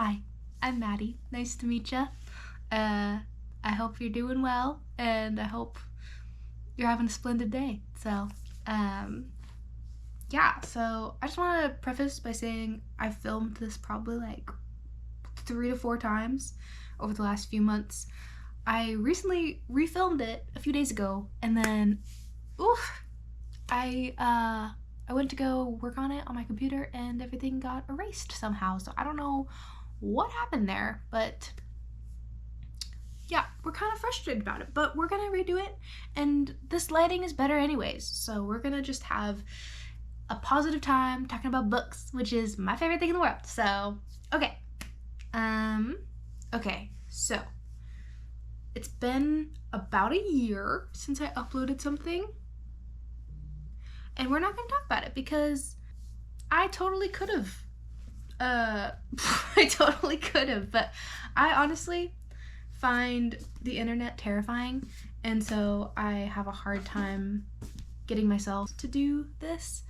Hi, I'm Maddie. Nice to meet ya. I hope you're doing well, and I hope you're having a splendid day. So I just want to preface by saying I filmed this probably like 3 to 4 times over the last few months. I recently refilmed it a few days ago, and then, I went to go work on it on my computer, and everything got erased somehow. So I don't know what happened there, but yeah, we're kind of frustrated about it, but we're gonna redo it, and this lighting is better anyways, so we're gonna just have a positive time talking about books, which is my favorite thing in the world. So so it's been about a year since I uploaded something, and we're not gonna talk about it because I totally could have. But I honestly find the internet terrifying, and so I have a hard time getting myself to do this.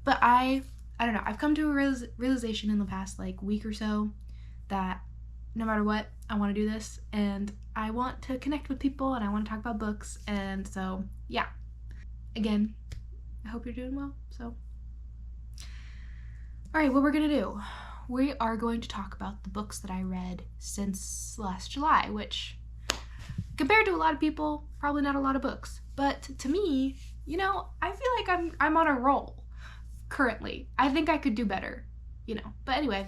But I don't know, I've come to a realization in the past like week or so that no matter what, I want to do this, and I want to connect with people, and I want to talk about books, and so yeah. Again, I hope you're doing well. So alright, what we're gonna do, we are going to talk about the books that I read since last July, which compared to a lot of people, probably not a lot of books. But to me, I feel like I'm on a roll currently. I think I could do better, But anyway,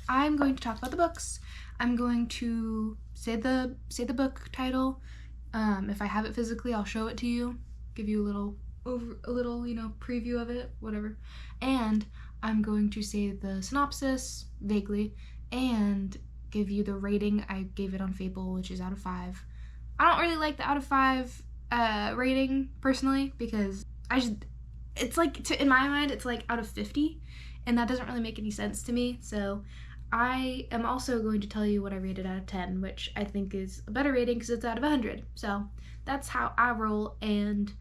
I'm going to talk about the books. I'm going to say the book title. If I have it physically, I'll show it to you, give you a little preview of it, whatever. And I'm going to say the synopsis vaguely and give you the rating I gave it on Fable, which is out of 5. I don't really like the out of 5 rating personally, because it's like, in my mind, it's like out of 50, and that doesn't really make any sense to me. So I am also going to tell you what I rated out of 10, which I think is a better rating because it's out of 100. So that's how I roll, and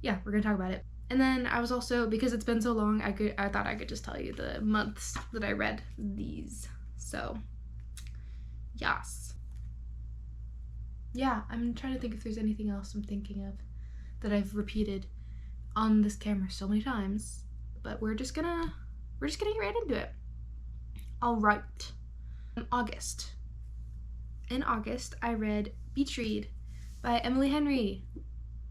yeah, we're gonna talk about it. And then I was also, because it's been so long, I thought I could just tell you the months that I read these. So yes. Yeah, I'm trying to think if there's anything else I'm thinking of that I've repeated on this camera so many times, but we're just gonna get right into it. All right. In August, I read Beach Read by Emily Henry.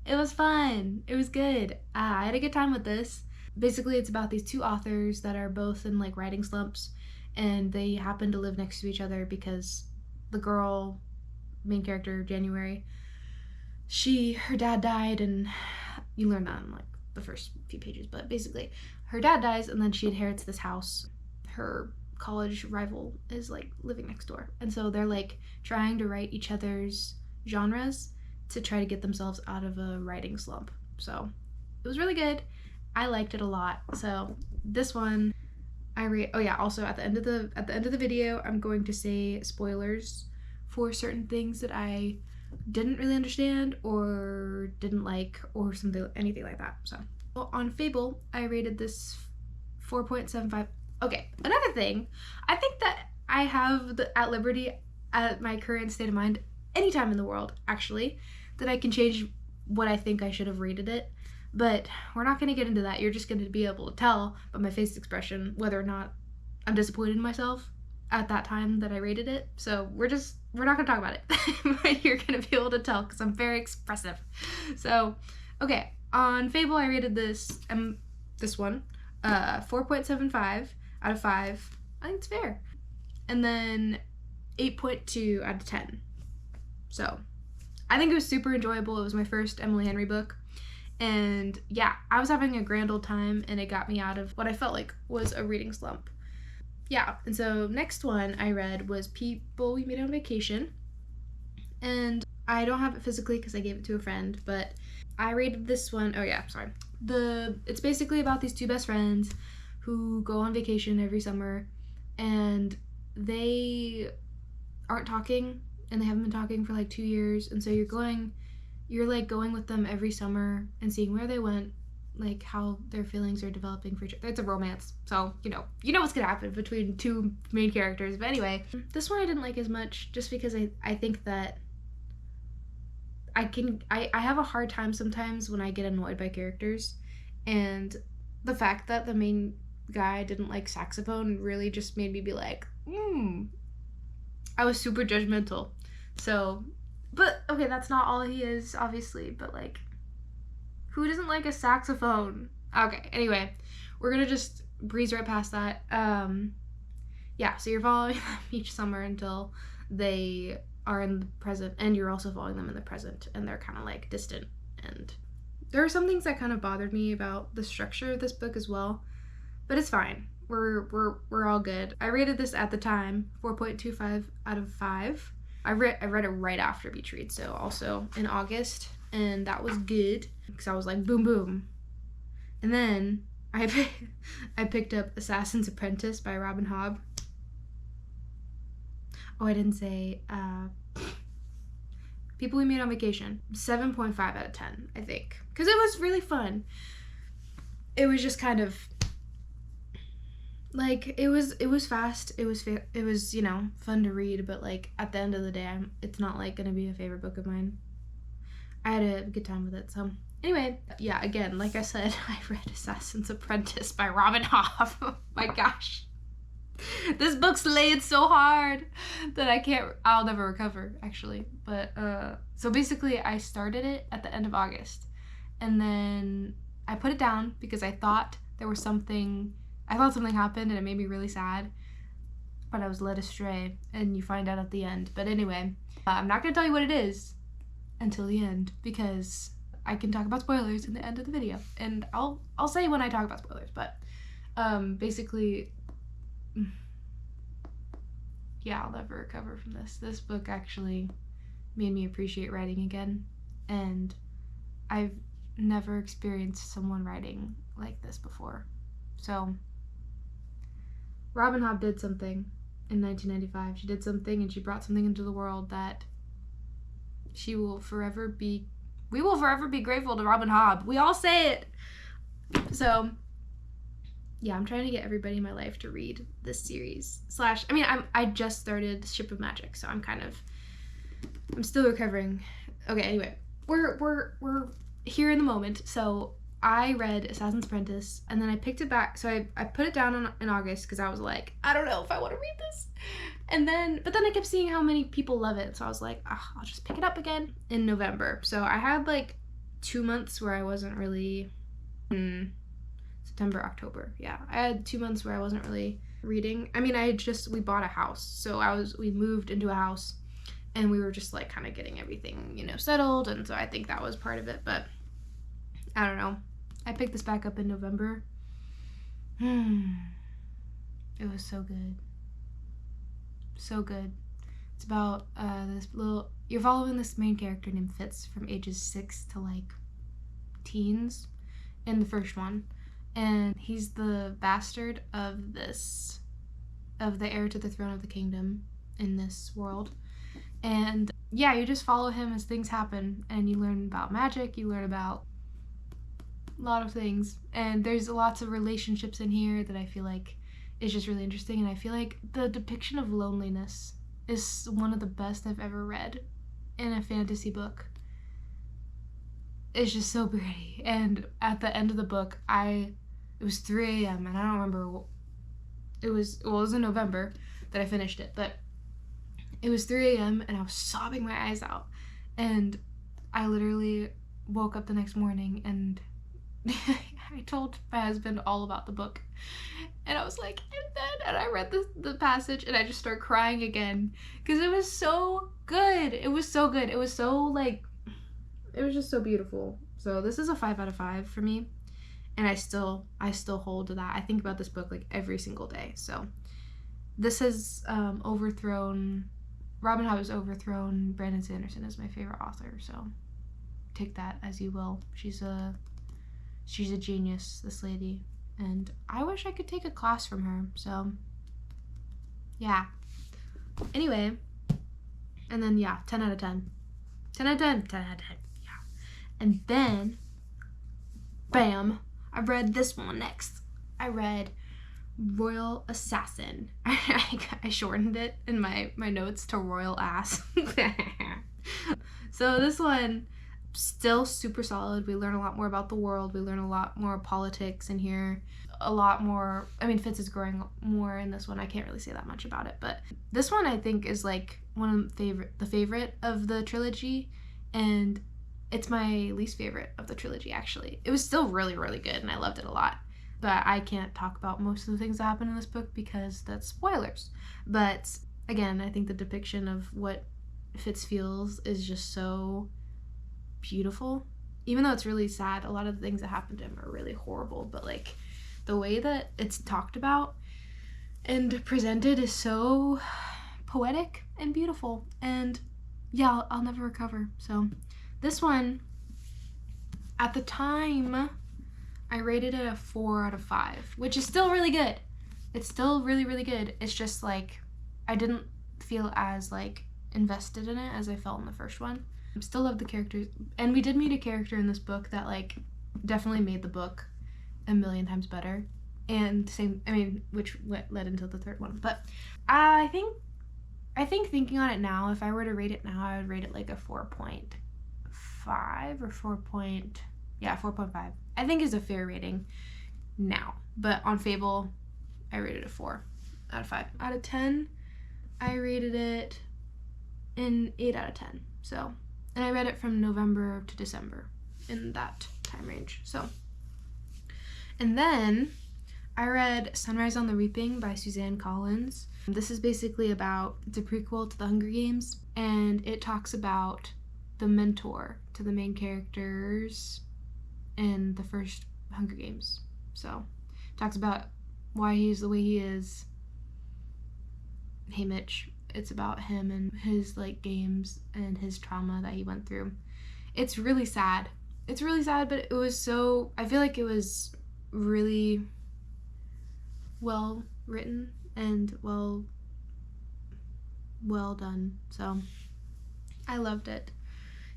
It was fun. It was good. I had a good time with this. Basically, it's about these 2 authors that are both in like writing slumps, and they happen to live next to each other because the girl, main character, January, her dad died, and you learn that in like the first few pages, but basically her dad dies, and then she inherits this house. Her college rival is like living next door, and so they're like trying to write each other's genres to try to get themselves out of a writing slump. So it was really good. I liked it a lot. So this one I read. Oh yeah, also at the end of the video, I'm going to say spoilers for certain things that I didn't really understand or didn't like or anything like that. So on Fable, I rated this 4.75. Okay, another thing, I think that I have at liberty at my current state of mind, anytime in the world actually, that I can change what I think I should have rated it, but we're not going to get into that. You're just going to be able to tell by my face expression whether or not I'm disappointed in myself at that time that I rated it. So we're not going to talk about it, but you're going to be able to tell because I'm very expressive. So okay, on Fable, I rated this one 4.75 out of 5. I think it's fair. And then 8.2 out of 10. So I think it was super enjoyable. It was my first Emily Henry book, and yeah, I was having a grand old time, and it got me out of what I felt like was a reading slump. Yeah, and so next one I read was People We Meet on Vacation, and I don't have it physically because I gave it to a friend, but I rated this one. Oh yeah, sorry. It's basically about these 2 best friends who go on vacation every summer, and they aren't talking, and they haven't been talking for like 2 years, and so you're like going with them every summer and seeing where they went, like how their feelings are developing for each other. It's a romance, so you know what's gonna happen between two main characters. But anyway, this one I didn't like as much just because I think that I have a hard time sometimes when I get annoyed by characters, and the fact that the main guy didn't like saxophone really just made me be like, I was super judgmental. So, but okay, that's not all he is, obviously, but like, who doesn't like a saxophone? Okay, anyway, we're gonna just breeze right past that. Yeah, so you're following them each summer until they are in the present, and you're also following them in the present, and they're kind of like distant. And there are some things that kind of bothered me about the structure of this book as well, but it's fine. We're all good. I rated this at the time 4.25 out of 5. I read it right after Beach Read, so also in August, and that was good because I was like boom boom. And then I picked up Assassin's Apprentice by Robin Hobb. Oh, I didn't say People We Meet on Vacation. 7.5 out of 10, I think, because it was really fun. It was just kind of like it was fast. It was fun to read, but like at the end of the day, it's not like gonna be a favorite book of mine. I had a good time with it. So anyway, yeah, again, like I said, I read Assassin's Apprentice by Robin Hobb. Oh my gosh, this book's laid so hard that I'll never recover, actually. But so basically I started it at the end of August, and then I put it down because I thought something happened and it made me really sad, but I was led astray, and you find out at the end. But anyway, I'm not gonna tell you what it is until the end, because I can talk about spoilers in the end of the video, and I'll say when I talk about spoilers. But basically, yeah, I'll never recover from this book actually made me appreciate writing again, and I've never experienced someone writing like this before. So Robin Hobb did something in 1995. She did something, and she brought something into the world that we will forever be grateful to Robin Hobb. We all say it. So yeah, I'm trying to get everybody in my life to read this series. I just started Ship of Magic, so I'm still recovering. Okay, anyway, we're here in the moment. So I read Assassin's Apprentice, and then I picked it back. So I put it down in August because I was like, I don't know if I want to read this. But then I kept seeing how many people love it, so I was like, I'll just pick it up again in November. So I had like 2 months where I wasn't really September, October. Yeah, I had 2 months where I wasn't really reading. I mean, we bought a house, so we moved into a house, and we were just like kind of getting everything, settled, and so I think that was part of it. But I don't know. I picked this back up in November. It was so good. So good. It's about you're following this main character named Fitz from ages 6 to like teens in the first one, and he's the bastard of the heir to the throne of the kingdom in this world. And yeah, you just follow him as things happen, and you learn about magic, you learn about a lot of things, and there's lots of relationships in here that I feel like is just really interesting. And I feel like the depiction of loneliness is one of the best I've ever read in a fantasy book. It's just so pretty. And at the end of the book, it was 3 a.m. and I don't remember, it was in November that I finished it, but it was 3 a.m. and I was sobbing my eyes out, and I literally woke up the next morning and I told my husband all about the book, and I was like, and I read the passage, and I just started crying again because it was so good. It was so good. It was so it was just so beautiful. So this is a 5 out of 5 for me, and I still hold to that. I think about this book like every single day. So this has Robin Hobb has overthrown Brandon Sanderson as my favorite author. So take that as you will. She's a genius, this lady, and I wish I could take a class from her. So yeah. Anyway, and then yeah, 10 out of 10. 10 out of 10. 10 out of 10. Yeah. And then bam, I read this one next. I read Royal Assassin. I shortened it in my notes to Royal Ass. So this one, still super solid. We learn a lot more about the world. We learn a lot more politics in here. A lot more, I mean, Fitz is growing more in this one. I can't really say that much about it, but this one I think is like one of the favorite of the trilogy, and it's my least favorite of the trilogy, actually. It was still really, really good, and I loved it a lot. But I can't talk about most of the things that happen in this book because that's spoilers. But again, I think the depiction of what Fitz feels is just so beautiful. Even though it's really sad, a lot of the things that happen to him are really horrible, but like the way that it's talked about and presented is so poetic and beautiful. And yeah, I'll never recover. So this one, at the time, I rated it a 4 out of 5, which is still really good. It's still really, really good. It's just like I didn't feel as like invested in it as I felt in the first one. I still love the characters, and we did meet a character in this book that like definitely made the book a million times better. And same, I mean, which led into the third one. But I think thinking on it now, if I were to rate it now, I would rate it like a 4.5 or 4.5. I think is a fair rating now. But on Fable, I rated it a 4 out of 5. Out of 10, I rated it an 8 out of 10. So, and I read it from November to December in that time range. So, and then I read Sunrise on the Reaping by Suzanne Collins. This is basically about, it's a prequel to the Hunger Games, and it talks about the mentor to the main characters in the first Hunger Games. So, it talks about why he's the way he is. Hey Mitch. It's about him and his like games and his trauma that he went through. It's really sad. It's really sad, but it was so, I feel like it was really well written and well done. So I loved it,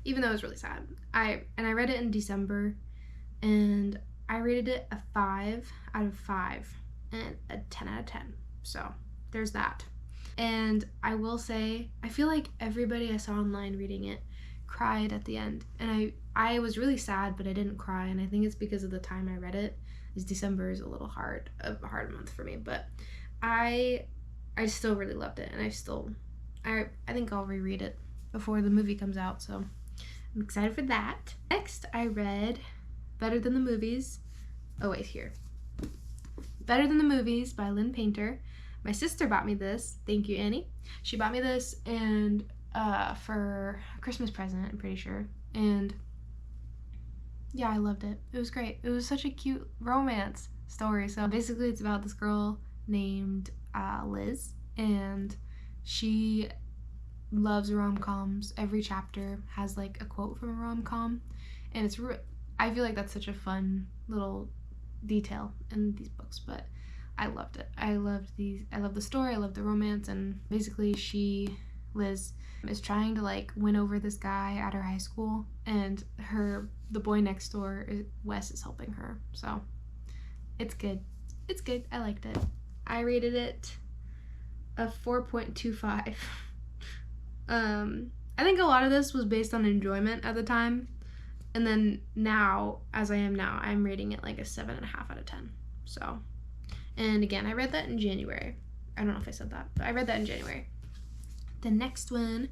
even though it was really sad. I read it in December, and I rated it a 5 out of 5 and a 10 out of 10. So there's that. And I will say, I feel like everybody I saw online reading it cried at the end. And I was really sad, but I didn't cry. And I think it's because of the time I read it. December is a little hard month for me. But I still really loved it. And I think I'll reread it before the movie comes out. So I'm excited for that. Next, I read Better Than the Movies. Oh, wait, here. Better Than the Movies by Lynn Painter. My sister bought me this. Thank you, Annie. She bought me this and for a Christmas present, I'm pretty sure. And yeah, I loved it. It was great. It was such a cute romance story. So basically it's about this girl named Liz, and she loves rom-coms. Every chapter has like a quote from a rom-com, and I feel like that's such a fun little detail in these books, but I loved it. I love the story, I love the romance, and basically Liz is trying to like win over this guy at her high school, and the boy next door, Wes, is helping her. So it's good. It's good. I liked it. I rated it a 4.25. I think a lot of this was based on enjoyment at the time, and then now, as I am now, I'm rating it like a 7.5 out of 10. So, and again, I read that in January. I don't know if I said that, but I read that in January. The next one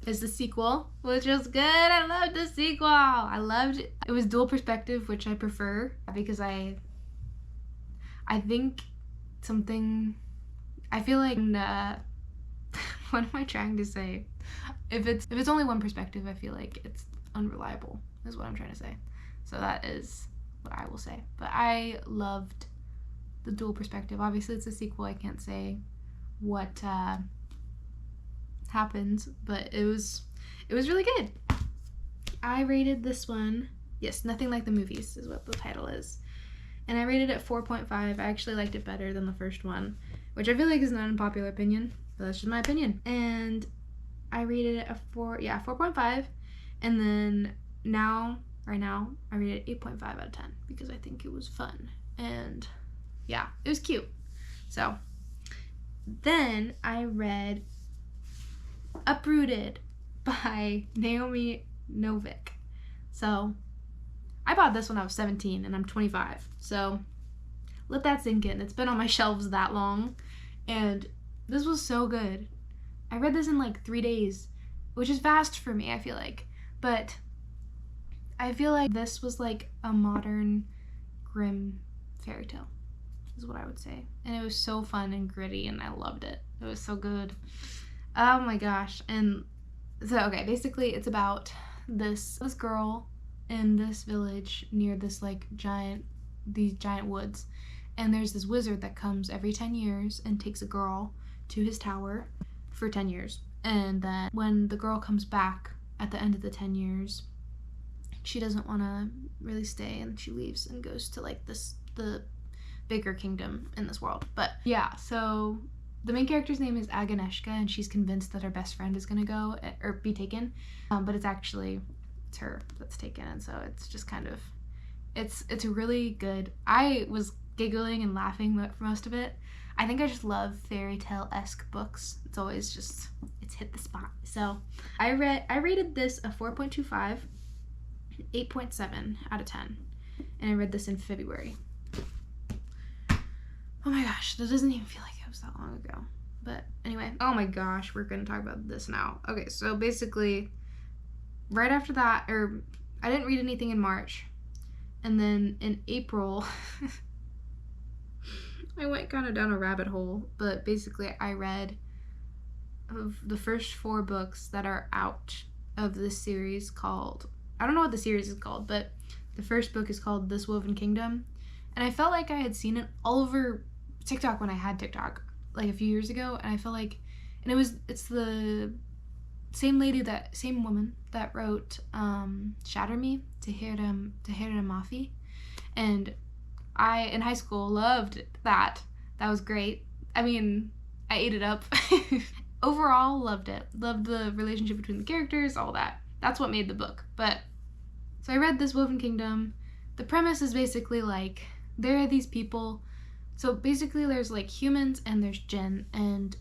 is the sequel, which was good. I loved the sequel. I loved it. It was dual perspective, which I prefer because I think I feel like what am I trying to say? If it's only one perspective, I feel like it's unreliable, is what I'm trying to say. So that is what I will say. But I loved the dual perspective. Obviously, it's a sequel. I can't say what happens, but it was really good. I rated this one, yes, Nothing Like the Movies is what the title is. And I rated it 4.5. I actually liked it better than the first one, which I feel like is not an unpopular opinion, but that's just my opinion. And I rated it a 4.5. And then now right now. I rated it 8.5 out of 10 because I think it was fun. And yeah, it was cute. So then I read Uprooted by Naomi Novik. So I bought this when I was 17 and I'm 25. So let that sink in. It's been on my shelves that long. And this was so good. I read this in like 3 days, which is fast for me, I feel like. But I feel like this was like a modern Grimm fairy tale, is what I would say. And it was so fun and gritty, and I loved it. It was so good. Oh my gosh. And so, okay, basically it's about this girl in this village near this like these giant woods. And there's this wizard that comes every 10 years and takes a girl to his tower for 10 years. And then when the girl comes back at the end of the 10 years, she doesn't want to really stay, and she leaves and goes to like the bigger kingdom in this world. But yeah, so the main character's name is Agnieszka, and she's convinced that her best friend is gonna go or be taken, but it's her that's taken. And so it's just kind of it's really good. I was giggling and laughing for most of it. I think I just love fairy tale-esque books. It's always just, it's hit the spot. So I rated this a 4.25, 8.7 out of 10. And I read this in February. Oh my gosh, that doesn't even feel like it was that long ago. But anyway, oh my gosh, we're gonna talk about this now. Okay, so basically, right after that, I didn't read anything in March. And then in April, I went kind of down a rabbit hole, but basically I read of the first 4 books that are out of this series called, I don't know what the series is called, but the first book is called This Woven Kingdom. And I felt like I had seen it all over TikTok when I had TikTok, like a few years ago, and I felt like, and it's the same woman that wrote Shatter Me, Tahira Mafi, and I, in high school, loved that. That was great. I mean, I ate it up. Overall, loved it. Loved the relationship between the characters, all that. That's what made the book. But, so I read This Woven Kingdom. The premise is basically like, there are these people. So basically there's like humans and there's jinn. And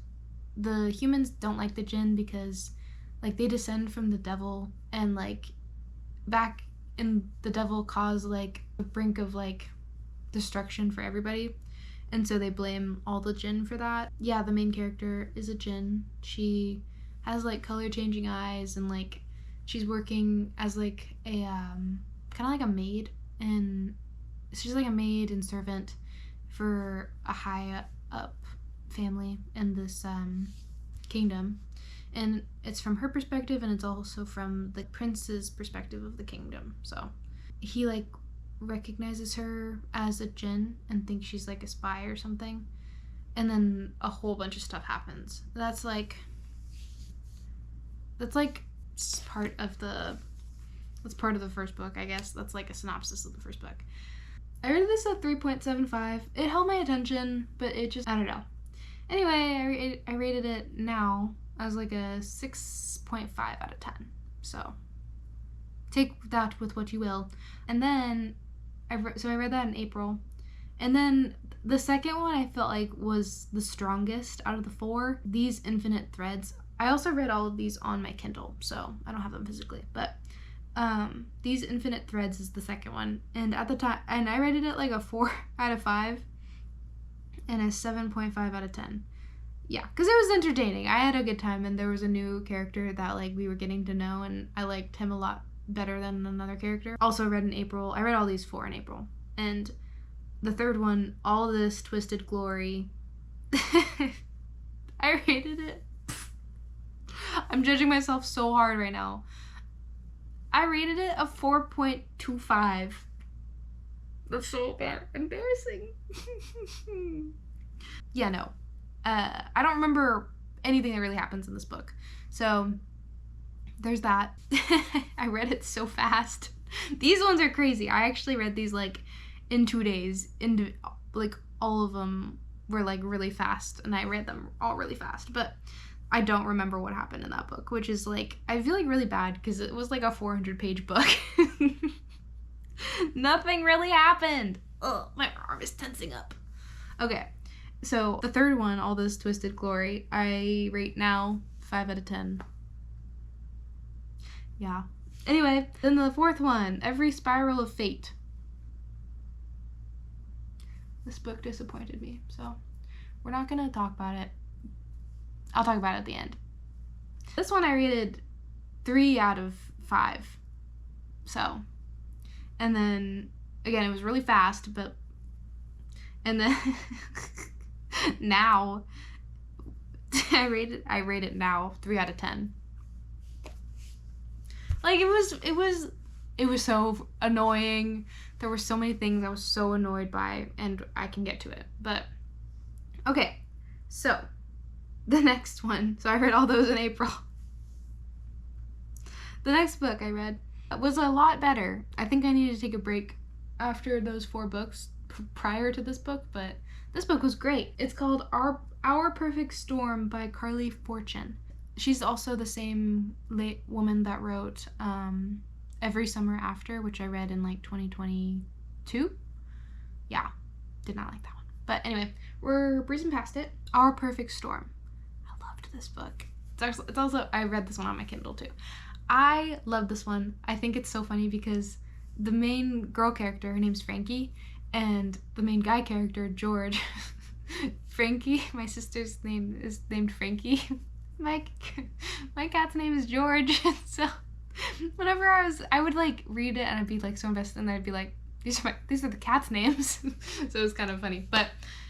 the humans don't like the jinn because like they descend from the devil. And like back in the devil caused like the brink of like destruction for everybody, and so they blame all the jinn for that. Yeah, the main character is a jinn. She has like color changing eyes, and like she's working as like a kind of like a maid, and she's like a maid and servant for a high up family in this kingdom, and it's from her perspective, and it's also from the prince's perspective of the kingdom. So he like recognizes her as a jinn and thinks she's like a spy or something, and then a whole bunch of stuff happens. That's part of the first book, I guess. That's like a synopsis of the first book. I rated this at 3.75. It held my attention, but it just, I don't know. Anyway, I rated it now as like a 6.5 out of 10. So take that with what you will. And then I read that in April, and then the second one I felt like was the strongest out of the 4. These Infinite Threads. I also read all of these on my Kindle, so I don't have them physically. But These Infinite Threads is the second one, and at the time, and I rated it like a 4 out of 5 and a 7.5 out of 10. Yeah, because it was entertaining. I had a good time, and there was a new character that like we were getting to know, and I liked him a lot better than another character. Also read in April. I read all these 4 in April. And the third one, All This Twisted Glory. I rated it. I'm judging myself so hard right now. I rated it a 4.25. That's so embarrassing. Yeah, no. I don't remember anything that really happens in this book. So there's that. I read it so fast. These ones are crazy. I actually read these like in 2 days. Like all of them were like really fast, and I read them all really fast. But I don't remember what happened in that book, which is like, I feel like really bad because it was like a 400-page book. Nothing really happened. Ugh, my arm is tensing up. Okay, so the third one, All This Twisted Glory, I rate now 5 out of 10. Yeah. Anyway, then the fourth one, Every Spiral of Fate. This book disappointed me, so we're not gonna talk about it. I'll talk about it at the end. This one I rated 3 out of 5. So, and then again, it was really fast, but, and then now I rate it now 3 out of 10. Like, it was so annoying. There were so many things I was so annoyed by, and I can get to it. But okay, so the next one. So I read all those in April. The next book I read was a lot better. I think I needed to take a break after those 4 books prior to this book, but this book was great. It's called Our Perfect Storm by Carly Fortune. She's also the same woman that wrote Every Summer After, which I read in like 2022. Yeah, did not like that one. But anyway, we're breezing past it. Our Perfect Storm. I loved this book. It's also, I read this one on my Kindle too. I love this one. I think it's so funny because the main girl character, her name's Frankie, and the main guy character, George. Frankie, my sister's name is named Frankie. My cat's name is George. So whenever I would like read it and I'd be like so invested, and I'd be like, these are the cat's names. So it was kind of funny. But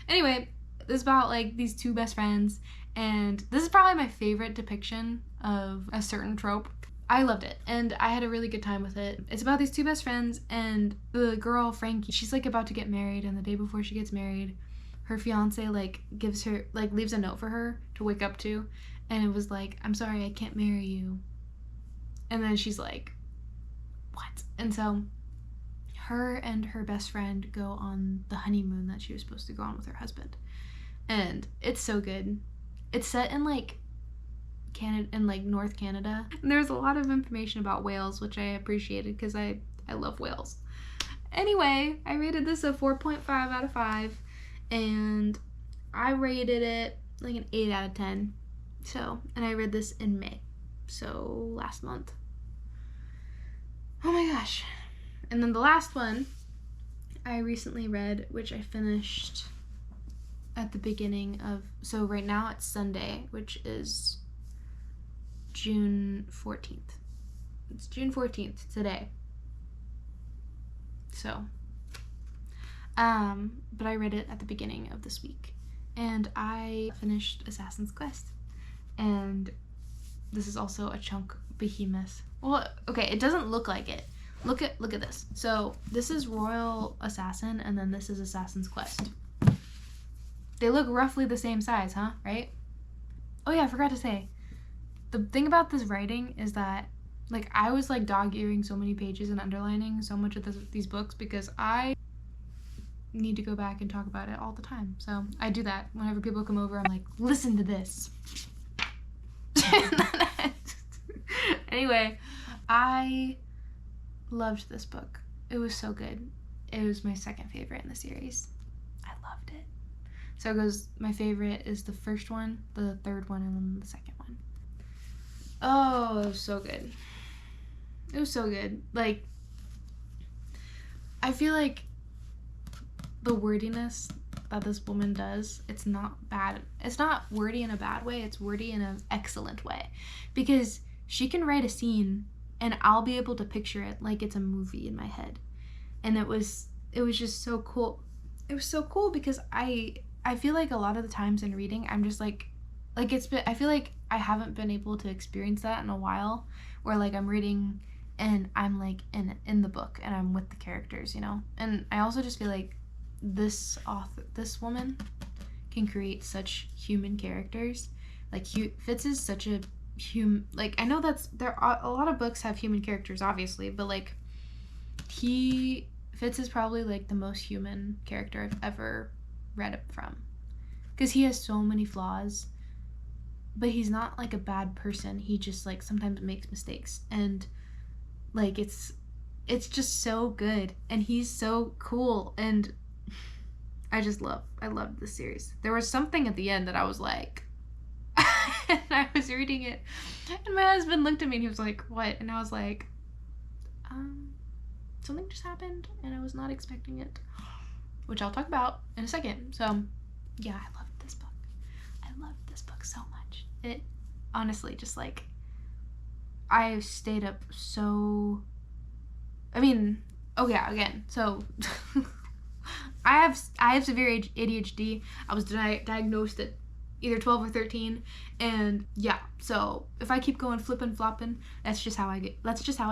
anyway, it's about like these 2 best friends, and this is probably my favorite depiction of a certain trope. I loved it, and I had a really good time with it. It's about these 2 best friends, and the girl, Frankie, she's like about to get married, and the day before she gets married, her fiance like gives her, like leaves a note for her to wake up to, and it was like, I'm sorry, I can't marry you. And then she's like, what? And so her and her best friend go on the honeymoon that she was supposed to go on with her husband. And it's so good. It's set in like Canada, in like North Canada. And there's a lot of information about whales, which I appreciated because I love whales. Anyway, I rated this a 4.5 out of 5, and I rated it like an 8 out of 10. So, and I read this in May, so last month. Oh my gosh. And then the last one I recently read, which I finished at the beginning of, so right now it's Sunday, which is June 14th. It's June 14th today. So, but I read it at the beginning of this week, and I finished Assassin's Quest. And this is also a chunk behemoth. Well, okay, it doesn't look like it. Look at this. So this is Royal Assassin, and then this is Assassin's Quest. They look roughly the same size, huh? Right? Oh yeah, I forgot to say. The thing about this writing is that, like, I was like dog-earing so many pages and underlining so much of these books because I need to go back and talk about it all the time. So I do that whenever people come over. I'm like, listen to this. Anyway, I loved this book. It was so good. It was my second favorite in the series. I loved it. So it goes, my favorite is the first one, the third one, and then the second one. Oh, it was so good. It was so good. Like, I feel like the wordiness that this woman does, it's not bad. It's not wordy in a bad way. It's wordy in an excellent way, because she can write a scene and I'll be able to picture it like it's a movie in my head. And it was just so cool. It was so cool because I feel like a lot of the times in reading, I'm just like I feel like I haven't been able to experience that in a while, where like I'm reading and I'm like in the book and I'm with the characters, you know? And I also just feel like this woman can create such human characters. Like Fitz is such a like, I know there are a lot of books have human characters, obviously, but like Fitz is probably like the most human character I've ever read it from, because he has so many flaws, but he's not like a bad person. He just like sometimes makes mistakes, and like it's it's just so good, and he's so cool, and I loved this series. There was something at the end that I was like, and I was reading it, and my husband looked at me and he was like, what? And I was like, something just happened and I was not expecting it, which I'll talk about in a second. So yeah, I loved this book. I loved this book so much. It honestly just like, I stayed up so, I mean, oh yeah, again, so I have severe ADHD. I was diagnosed at either 12 or 13, and yeah, so if I keep going flipping flopping, that's just how I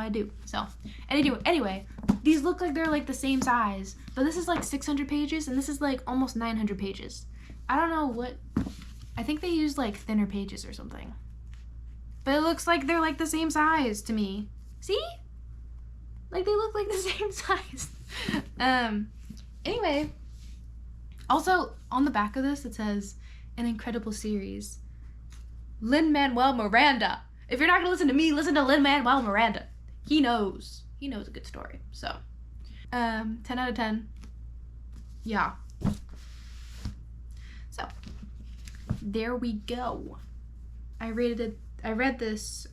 do. So anyway, these look like they're like the same size, but this is like 600 pages and this is like almost 900 pages. I don't know what, I think they used like thinner pages or something, but it looks like they're like the same size to me. See, like they look like the same size. Anyway, also on the back of this it says an incredible series. Lin-Manuel Miranda. If you're not gonna listen to me, listen to Lin-Manuel Miranda. He knows a good story. So 10 out of 10. Yeah. So there we go. I read this.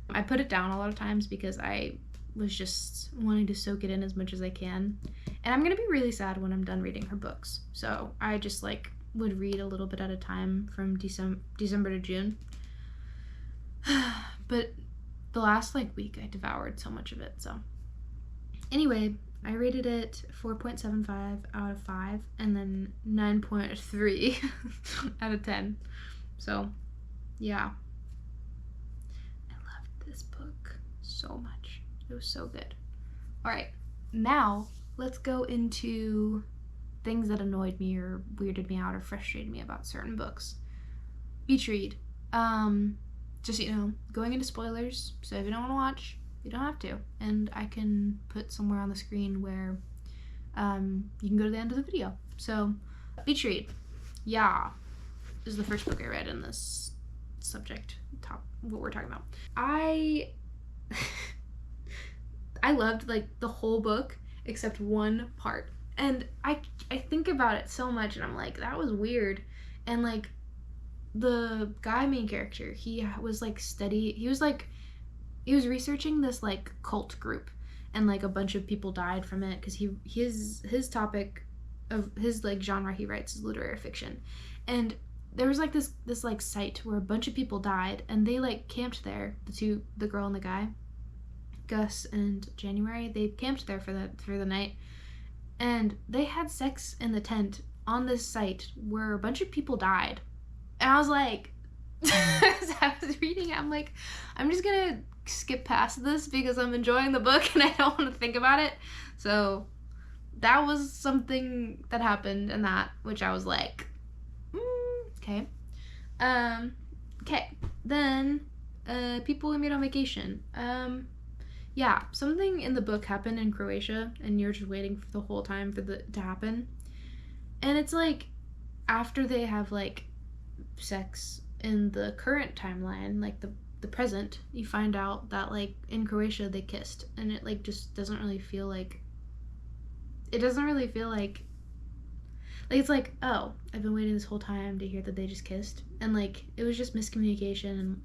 I put it down a lot of times because I was just wanting to soak it in as much as I can. And I'm gonna be really sad when I'm done reading her books. So I just like would read a little bit at a time from December to June. But the last like week I devoured so much of it. So anyway, I rated it 4.75 out of 5 and then 9.3 out of 10. So yeah, I loved this book so much. It was so good. All right, now let's go into things that annoyed me or weirded me out or frustrated me about certain books. Beach read. Just, going into spoilers, so if you don't want to watch, you don't have to. And I can put somewhere on the screen where you can go to the end of the video. So, beach read. Yeah. This is the first book I read in this subject, what we're talking about. I loved, like, the whole book except one part. And I think about it so much and I'm like, that was weird. And like the main character, he was researching this like cult group, and like a bunch of people died from it because his topic of his like genre he writes is literary fiction. And there was like this like site where a bunch of people died and they like camped there, the girl and the guy, Gus and January, they camped there for the night. And they had sex in the tent on this site where a bunch of people died. And I was like, as I was reading it, I'm like, I'm just gonna skip past this because I'm enjoying the book and I don't want to think about it. So that was something that happened in that, which I was like, okay. Okay. Then, people we meet on vacation. Yeah, something in the book happened in Croatia, and you're just waiting for the whole time for it to happen. And it's like, after they have, like, sex in the current timeline, like the present, you find out that, like, in Croatia they kissed. And it, like, just doesn't really feel like... It doesn't really feel like... Like, it's like, oh, I've been waiting this whole time to hear that they just kissed. And, like, it was just miscommunication, and...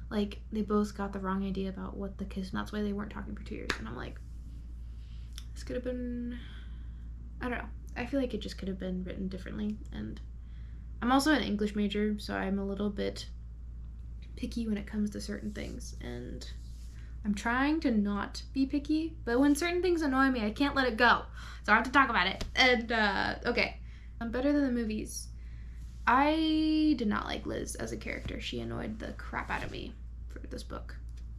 Like, they both got the wrong idea about what the kiss, and that's why they weren't talking for 2 years. And I'm like, this could have been, I don't know. I feel like it just could have been written differently. And I'm also an English major, so I'm a little bit picky when it comes to certain things. And I'm trying to not be picky, but when certain things annoy me, I can't let it go. So I have to talk about it. And, okay. I'm better than the movies. I did not like Liz as a character. She annoyed the crap out of me for this book.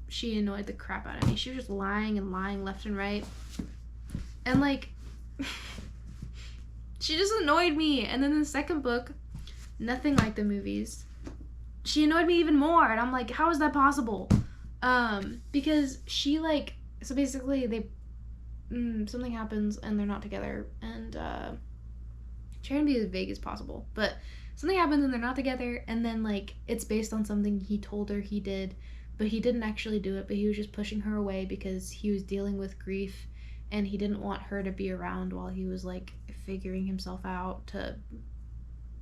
She annoyed the crap out of me. She was just lying and lying left and right. And, like, she just annoyed me. And then in the second book, nothing like the movies, she annoyed me even more. And I'm like, how is that possible? Because she, like, so basically something happens and they're not together. And, trying to be as vague as possible. But something happens and they're not together, and then, like, it's based on something he told her he did but he didn't actually do it, but he was just pushing her away because he was dealing with grief and he didn't want her to be around while he was like figuring himself out to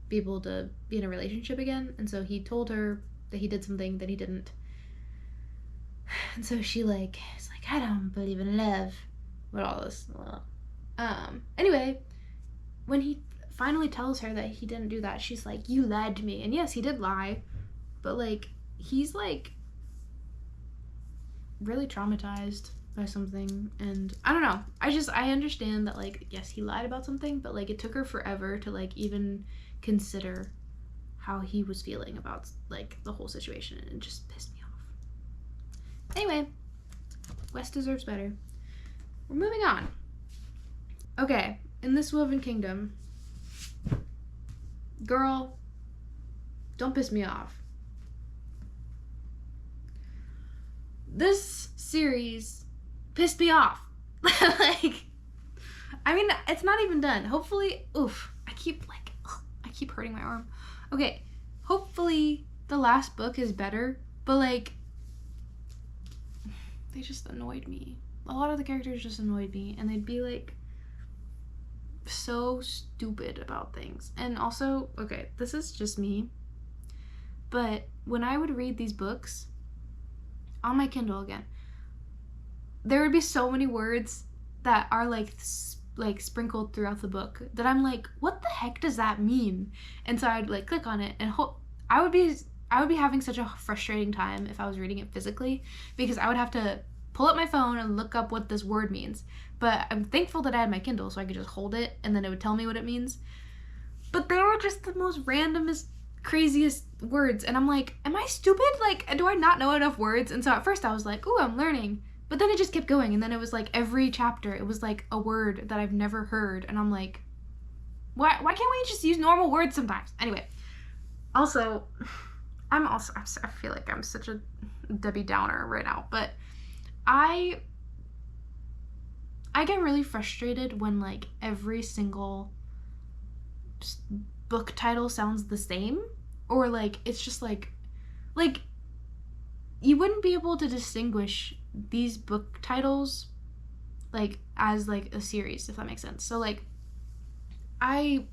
be able to be in a relationship again. And so he told her that he did something that he didn't. And so she like is like, I don't believe in love. What all this. Anyway, when he finally tells her that he didn't do that, she's like, you lied to me. And yes, he did lie, but like he's like really traumatized by something, and I don't know, I understand that like yes, he lied about something, but like it took her forever to like even consider how he was feeling about like the whole situation, and it just pissed me off. Anyway, Wes deserves better. We're moving on. Okay, in this Woven Kingdom, girl, don't piss me off. This series pissed me off. Like, I mean, it's not even done. Hopefully, I keep hurting my arm. Okay, hopefully the last book is better, but like, they just annoyed me. A lot of the characters just annoyed me, and they'd be like so stupid about things. And also, okay, this is just me, but when I would read these books on my Kindle again, there would be so many words that are like sprinkled throughout the book that I'm like, what the heck does that mean? And so I'd like click on it, and I would be having such a frustrating time if I was reading it physically, because I would have to pull up my phone and look up what this word means. But I'm thankful that I had my Kindle, so I could just hold it and then it would tell me what it means. But they were just the most randomest, craziest words, and I'm like, am I stupid? Like, do I not know enough words? And so at first I was like, ooh, I'm learning. But then it just kept going, and then it was like every chapter, it was like a word that I've never heard, and I'm like, why can't we just use normal words sometimes? Anyway, I feel like I'm such a Debbie Downer right now, but I get really frustrated when like every single book title sounds the same, or like it's just like you wouldn't be able to distinguish these book titles like as like a series, if that makes sense. So like okay,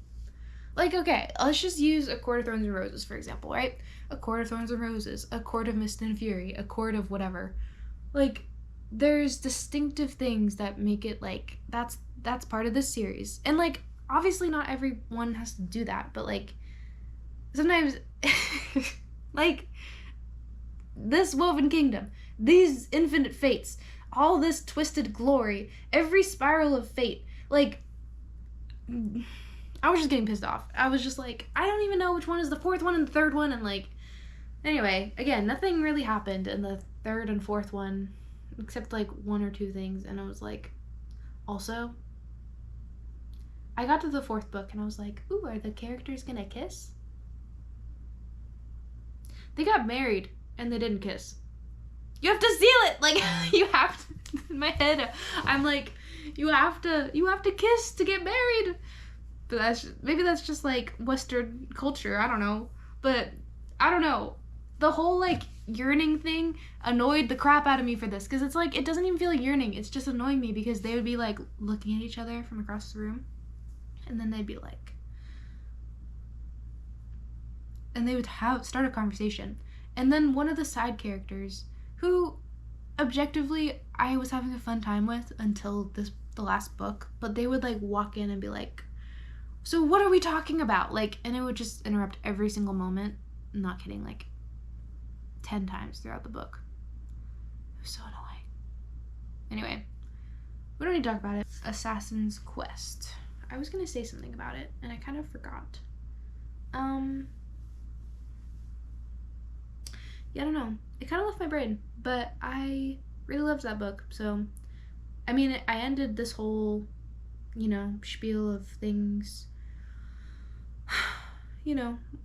let's just use A Court of Thorns and Roses for example, right? A Court of Thorns and Roses, A Court of Mist and Fury, A Court of whatever. Like, there's distinctive things that make it like that's part of this series. And like obviously not everyone has to do that, but like sometimes like this Woven Kingdom, these infinite fates, all this twisted glory, every spiral of fate, like I was just getting pissed off. I was just like, I don't even know which one is the fourth one and the third one, and like, anyway, again, nothing really happened in the third and fourth one except like one or two things, and I was like, also, I got to the fourth book and I was like, ooh, are the characters gonna kiss? They got married and they didn't kiss. You have to seal it! Like, you have to, in my head, I'm like, you have to kiss to get married. But maybe that's just like Western culture, I don't know. But, I don't know. The whole like yearning thing annoyed the crap out of me for this, because it's like, it doesn't even feel like yearning, it's just annoying me because they would be like looking at each other from across the room, and then they'd be like, and they would start a conversation, and then one of the side characters, who objectively I was having a fun time with until the last book, but they would like walk in and be like, so what are we talking about? Like, and it would just interrupt every single moment. I'm not kidding, like 10 times throughout the book. It was so annoying. Anyway, we don't need to talk about it. Assassin's Quest. I was gonna say something about it and I kind of forgot. Yeah, I don't know. It kind of left my brain, but I really loved that book. So, I mean, I ended this whole, spiel of things,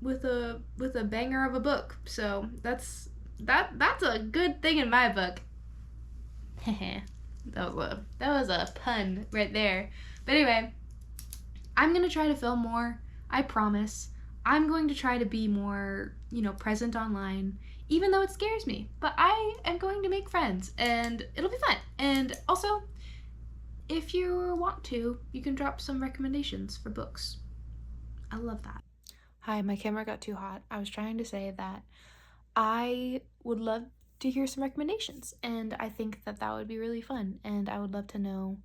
with a banger of a book. So that's a good thing in my book. that was a pun right there. But anyway, I'm gonna try to film more. I promise. I'm going to try to be more, present online, even though it scares me. But I am going to make friends, and it'll be fun. And also, if you want to, you can drop some recommendations for books. I love that. Hi, my camera got too hot. I was trying to say that I would love to hear some recommendations, and I think that that would be really fun, and I would love to know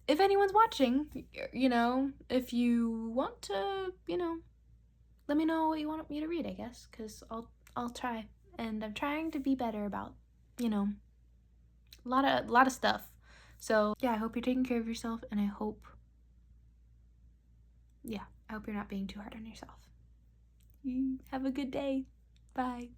if anyone's watching, if you want to, let me know what you want me to read, I guess, because I'll try, and I'm trying to be better about, a lot of stuff. So yeah, I hope you're taking care of yourself, and I hope you're not being too hard on yourself. Have a good day. Bye.